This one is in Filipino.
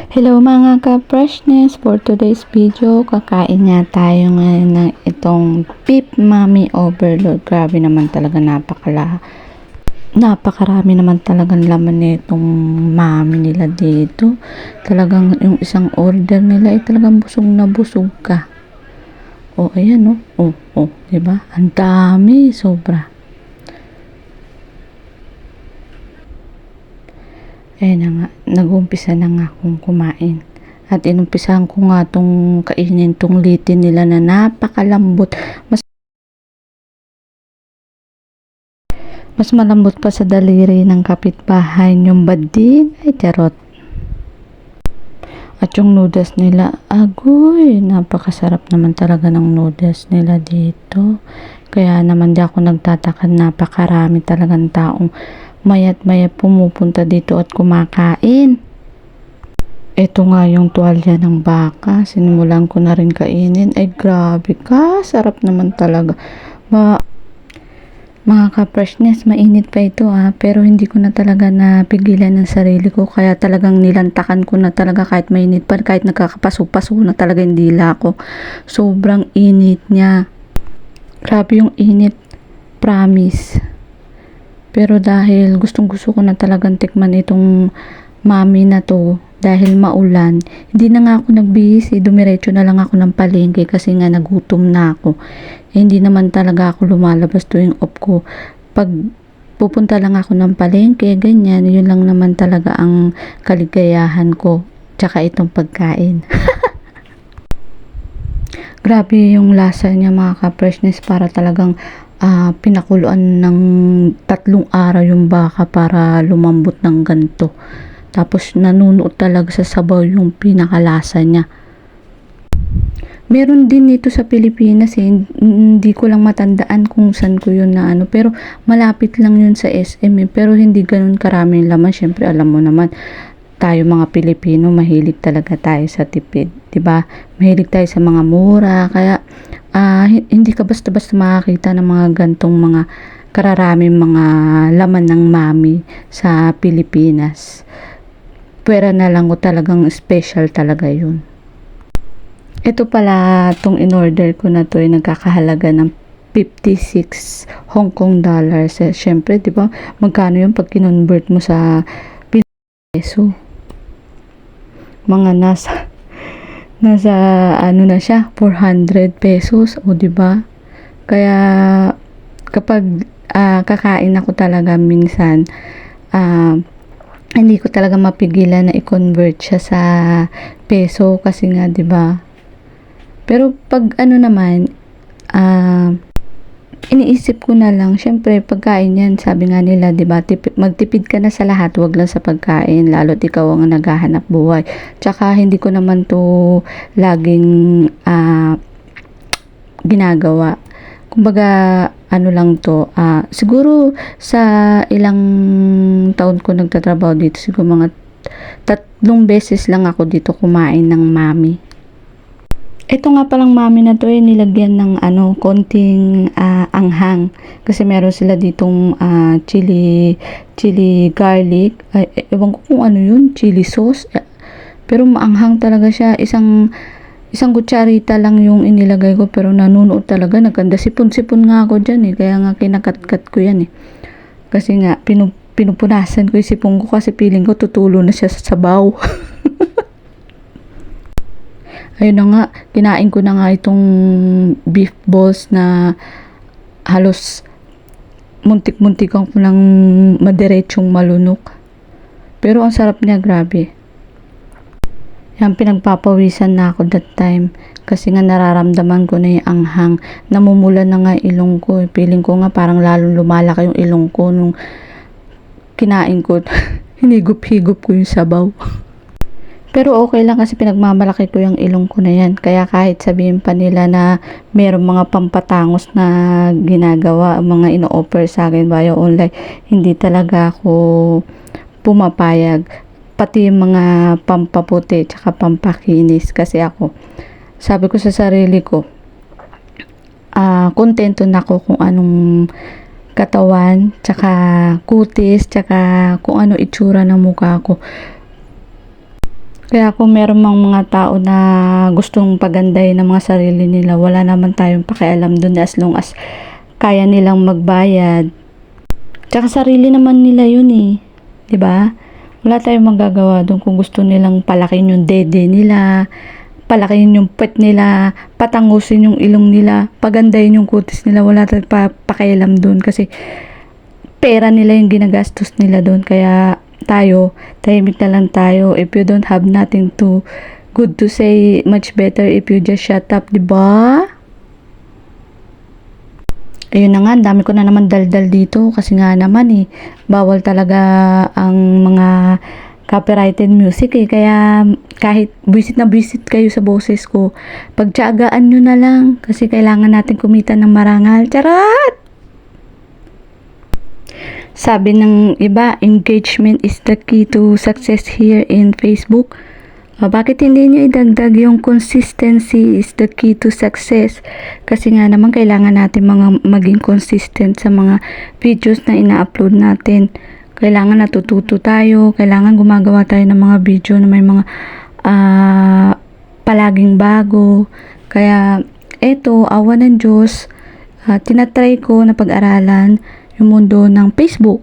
Hello mga ka-freshness, for today's video, kakain nga tayo ngayon ng itong beef mommy overload. Grabe naman talaga, napakarami naman talagang laman nitong mommy nila dito. Talagang yung isang order nila ay talagang busog na busog ka. O ayan diba? Ang dami, sobra. Ayan na nga, nag-umpisa na nga akong kumain. At inumpisahan ko nga tong kainin tong litin nila na napakalambot. Mas malambot pa sa daliri ng kapitbahay yung badin. Ay, charot. At yung noodles nila, agoy, napakasarap naman talaga ng noodles nila dito. Kaya naman di ako nagtataka, napakarami talagang taong mayat maya pumupunta dito at kumakain. Ito nga yung tuwalya ng baka, sinimulan ko na rin kainin. Ay grabe ka, sarap naman talaga. Mga ka-freshness, mainit pa ito pero hindi ko na talaga napigilan ng sarili ko, kaya talagang nilantakan ko na talaga kahit mainit pa, kahit nagkakapaso-paso na talaga yung dila ko. Sobrang init niya. Grabe yung init, promise. Pero dahil gustong gusto ko na talagang tikman itong mami na to, dahil maulan, hindi na nga ako nagbihis, dumiretso na lang ako ng palengke kasi nga nagutom na ako. Hindi naman talaga ako lumalabas tuwing off ko. Pag pupunta lang ako ng palengke, ganyan, yun lang naman talaga ang kaligayahan ko. Tsaka itong pagkain. Grabe yung lasa niya mga ka-freshness, para talagang pinakuluan ng 3 araw yung baka para lumambot ng ganto. Tapos nanunuot talaga sa sabaw yung pinakalasa niya. Meron din dito sa Pilipinas hindi ko lang matandaan kung saan ko yun na pero malapit lang yun sa SM pero hindi ganun karaming laman. Syempre alam mo naman, tayo mga Pilipino, mahilig talaga tayo sa tipid, 'di ba? Mahilig tayo sa mga mura, kaya hindi ka basta-basta makakita ng mga gantong mga kararaming mga laman ng mami sa Pilipinas. Pwera na lang ko, talagang special talaga yun. Ito pala, tong in-order ko na to ay nagkakahalaga ng 56 Hong Kong dollars. Syempre, 'di ba? Magkano 'yung pag kinonvert mo sa peso? Mga nasa ano na siya, 400 pesos, o 'di ba? Kaya kapag kakain ako talaga minsan, hindi ko talaga mapigilan na i-convert siya sa peso kasi nga 'di ba? Pero pag naman, iniisip ko na lang, syempre pagkain yan, sabi nga nila, 'di ba, magtipid ka na sa lahat, wag lang sa pagkain, lalo't ikaw ang naghahanap buhay. Tsaka hindi ko naman to laging ginagawa. Kumbaga lang to, siguro sa ilang taon ko nagtatrabaho dito, siguro mga 3 beses lang ako dito kumain ng mami. Ito nga palang mami na to nilagyan ng konting anghang. Kasi meron sila ditong chili garlic. Ewan ko kung ano yun, chili sauce. Pero maanghang talaga siya. Isang kutsarita lang yung inilagay ko, pero nanunuot talaga. Nagkanda sipon-sipon nga ako dyan Kaya nga kinakat-kat ko yan Kasi nga pinupunasan ko yung sipon ko kasi feeling ko tutulo na siya sa sabaw. Ayun na nga, kinain ko na nga itong beef balls na halos muntik-muntikan ko lang madiretsong malunok. Pero ang sarap niya, grabe. Yan, pinagpapawisan na ako that time. Kasi nga nararamdaman ko na yung anghang. Namumula na nga ilong ko. Feeling ko nga parang lalong lumalaki yung ilong ko nung kinain ko. Hinigup-higup ko yung sabaw. Pero okay lang kasi pinagmamalaki ko yung ilong ko na yan. Kaya kahit sabihin pa nila na mayroong mga pampatangos na ginagawa, mga ino-offer sa akin via online, hindi talaga ako pumapayag. Pati yung mga pampaputi tsaka pampakinis. Kasi ako, sabi ko sa sarili ko, kontento na ako kung anong katawan, tsaka kutis, tsaka kung ano itsura ng mukha ko. Kaya kung meron mang mga tao na gustong pagandahin ng mga sarili nila, wala naman tayong pakialam dun as long as kaya nilang magbayad. Tsaka sarili naman nila yun eh. 'Di ba? Wala tayong magagawa dun kung gusto nilang palakin yung dede nila, palakin yung pet nila, patangusin yung ilong nila, pagandahin yung kutis nila. Wala tayong pakialam dun kasi pera nila yung ginagastos nila dun. Kaya tayo, tahimik na lang tayo. If you don't have nothing to good to say, much better if you just shut up, 'di ba? Ayun na nga, ang dami ko na naman daldal dito kasi nga naman eh, bawal talaga ang mga copyrighted music eh. Kaya kahit buwisit na buwisit kayo sa boses ko, pagtiyagaan nyo na lang kasi kailangan natin kumita ng marangal. Charot! Sabi ng iba, engagement is the key to success here in Facebook. Bakit hindi nyo idagdag yung consistency is the key to success? Kasi nga naman kailangan natin maging consistent sa mga videos na ina-upload natin. Kailangan natututo tayo, kailangan gumagawa tayo ng mga video na may mga palaging bago. Kaya eto, awa ng Diyos, tinatry ko na pag-aralan yung mundo ng Facebook.